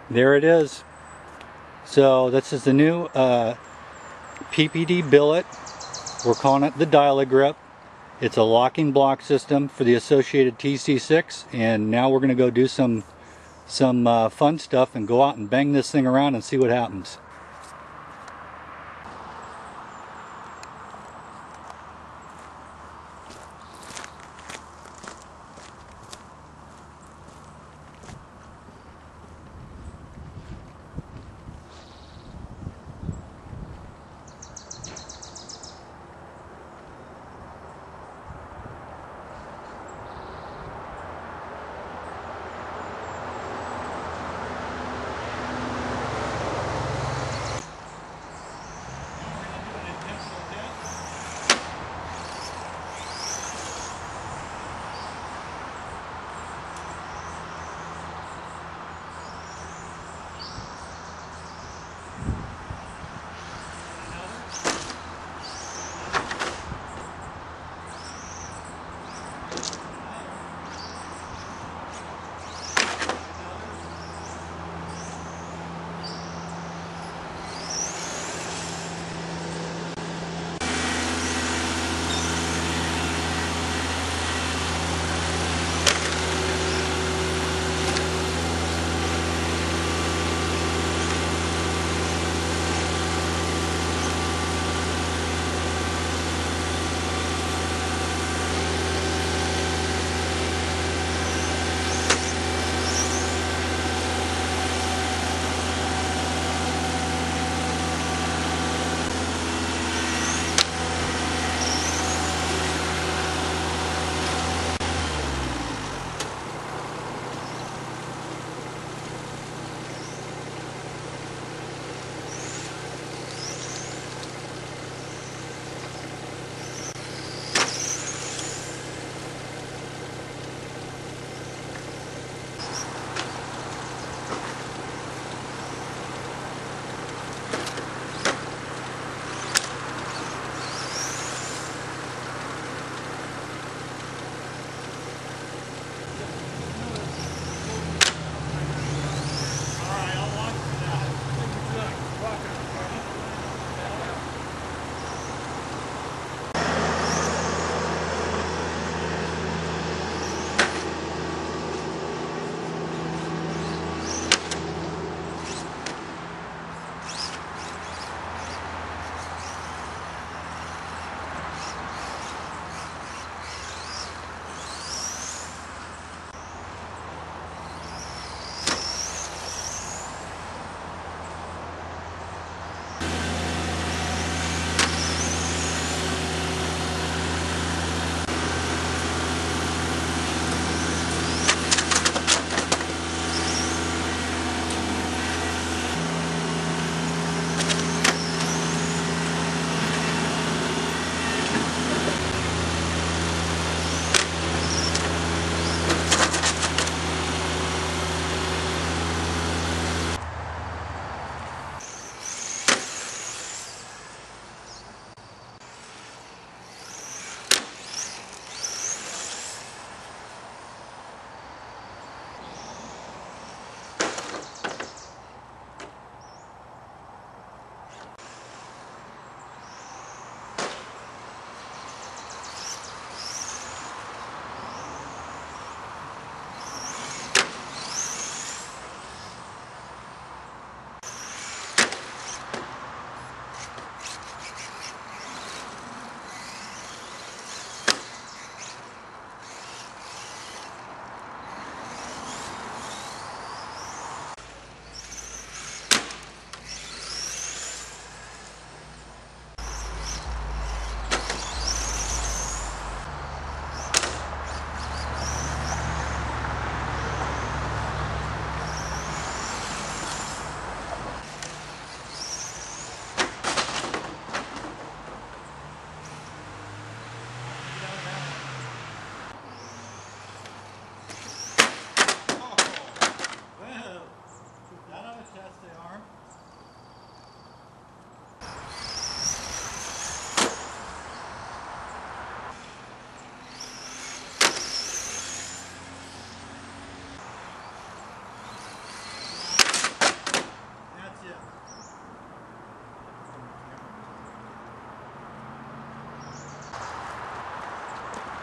There it is. So this is the new PPDBillet. We're calling it the Dial-A-Grip. It's a locking block system for the Associated TC6, and now we're going to go do some fun stuff and go out and bang this thing around and see what happens.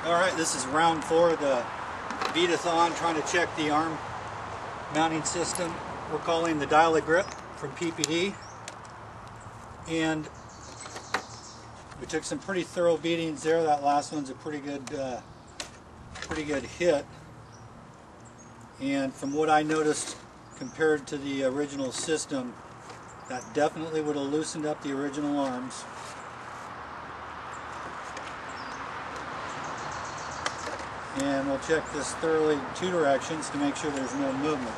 Alright, this is round 4 of the beat-a-thon, trying to check the arm mounting system. We're calling the Dial-A-Grip from PPD. And we took some pretty thorough beatings there. That last one's a pretty good hit. And from what I noticed compared to the original system, that definitely would have loosened up the original arms. And we'll check this thoroughly 2 directions to make sure there's no movement.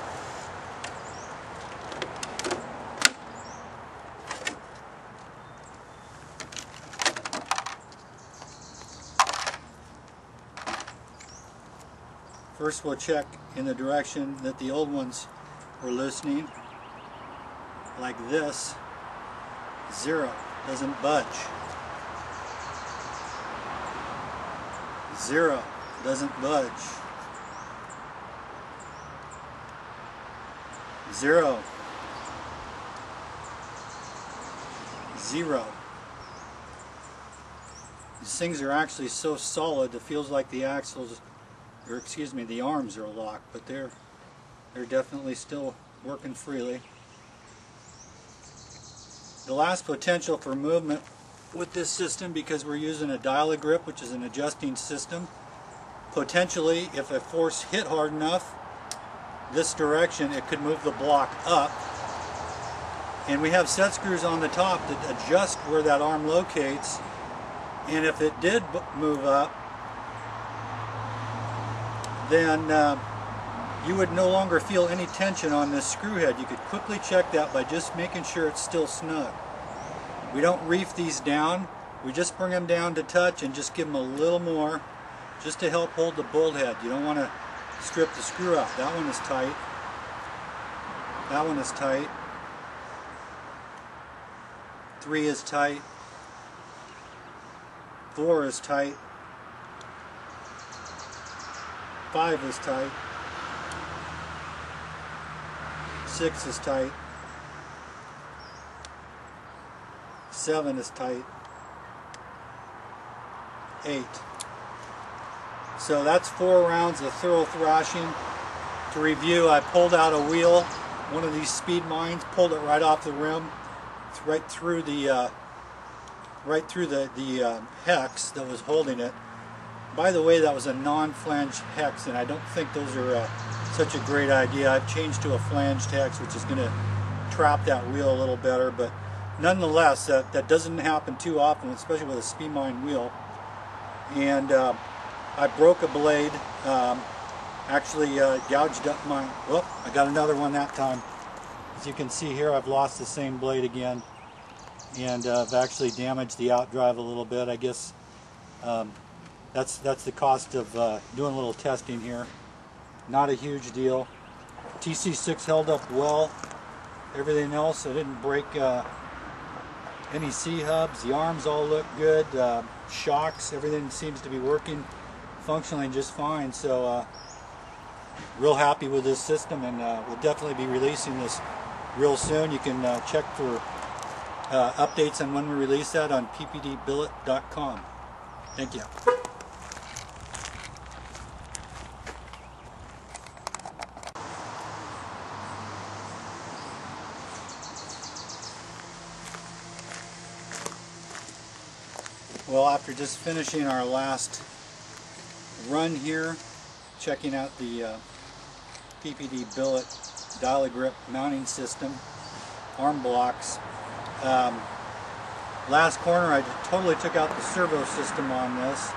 First we'll check in the direction that the old ones were loosening, like this. 0, doesn't budge. 0, doesn't budge. 0, 0. These things are actually so solid it feels like the axles, or excuse me, the arms are locked, but they're definitely still working freely. The last potential for movement with this system, because we're using a Dial-A-Grip, which is an adjusting system, potentially, if a force hit hard enough this direction, it could move the block up. And we have set screws on the top that adjust where that arm locates, and if it did move up, then you would no longer feel any tension on this screw head. You could quickly check that by just making sure it's still snug. We don't reef these down, we just bring them down to touch and just give them a little more, just to help hold the bolt head. You don't want to strip the screw out. That one is tight. That one is tight. 3 is tight. 4 is tight. 5 is tight. 6 is tight. 7 is tight. 8. So that's 4 rounds of thorough thrashing. To review, I pulled out a wheel, one of these speed mines, pulled it right off the rim, right through the hex that was holding it. By the way, that was a non-flanged hex, and I don't think those are such a great idea. I've changed to a flanged hex, which is going to trap that wheel a little better, but nonetheless, that doesn't happen too often, especially with a speed mine wheel. And I broke a blade, actually gouged up my, whoop, I got another one that time. As you can see here, I've lost the same blade again, and I've actually damaged the outdrive a little bit. I guess that's the cost of doing a little testing here. Not a huge deal. TC6 held up well. Everything else, I didn't break any C-hubs. The arms all look good. Shocks, everything seems to be working functionally just fine. So real happy with this system, and we'll definitely be releasing this real soon. You can check for updates on when we release that on PPDBillet.com. Thank you. Well, after just finishing our last run here, checking out the PPDBillet Dial-A-Grip mounting system, arm blocks. Last corner I totally took out the servo system on this,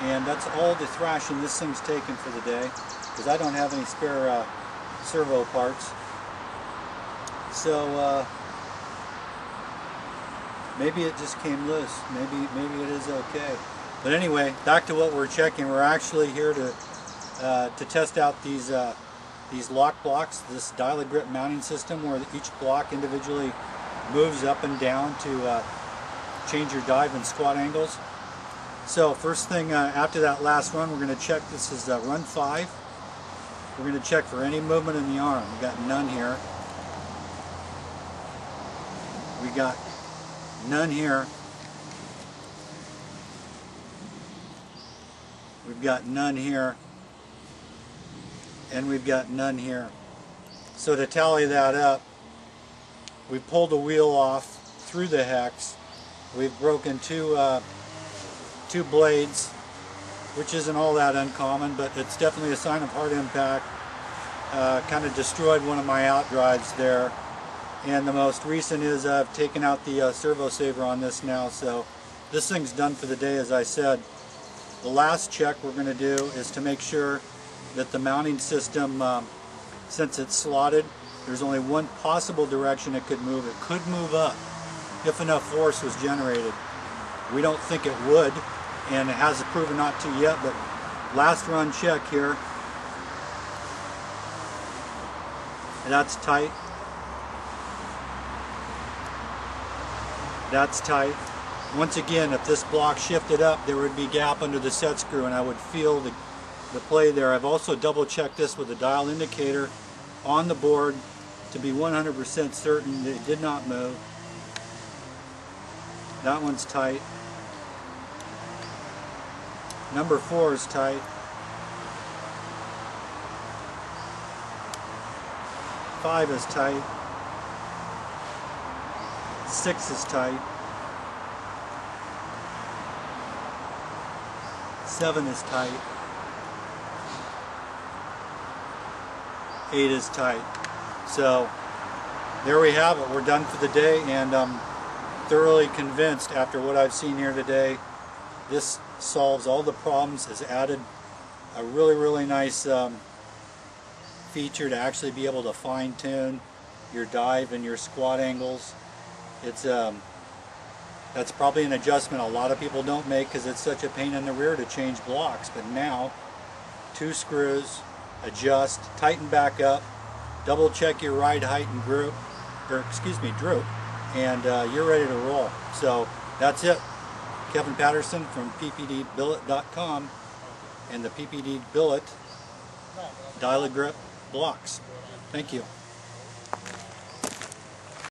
and that's all the thrashing this thing's taken for the day, because I don't have any spare servo parts. So maybe it just came loose. Maybe it is okay. But anyway, back to what we're checking. We're actually here to test out these lock blocks, this Dial-A-Grip mounting system, where each block individually moves up and down to change your dive and squat angles. So first thing after that last run, we're going to check. This is run 5. We're going to check for any movement in the arm. We got none here. We got none here. We've got none here, and we've got none here. So to tally that up, we pulled the wheel off through the hex. We've broken two blades, which isn't all that uncommon, but it's definitely a sign of hard impact. Kind of destroyed one of my outdrives there. And the most recent is I've taken out the servo saver on this now, so this thing's done for the day, as I said. The last check we're going to do is to make sure that the mounting system, since it's slotted, there's only one possible direction it could move. It could move up if enough force was generated. We don't think it would, and it hasn't proven not to yet, but last run check here. And that's tight. That's tight. Once again, if this block shifted up, there would be gap under the set screw, and I would feel the play there. I've also double checked this with a dial indicator on the board to be 100% certain that it did not move. That one's tight. Number 4 is tight. 5 is tight. 6 is tight. 7 is tight. 8 is tight. So there we have it. We're done for the day, and I'm thoroughly convinced after what I've seen here today, this solves all the problems. Has added a really nice feature to actually be able to fine-tune your dive and your squat angles. It's that's probably an adjustment a lot of people don't make because it's such a pain in the rear to change blocks. But now, 2 screws, adjust, tighten back up, double check your ride height and droop, and you're ready to roll. So that's it. Kevin Patterson from PPDBillet.com and the PPDBillet dial grip blocks. Thank you.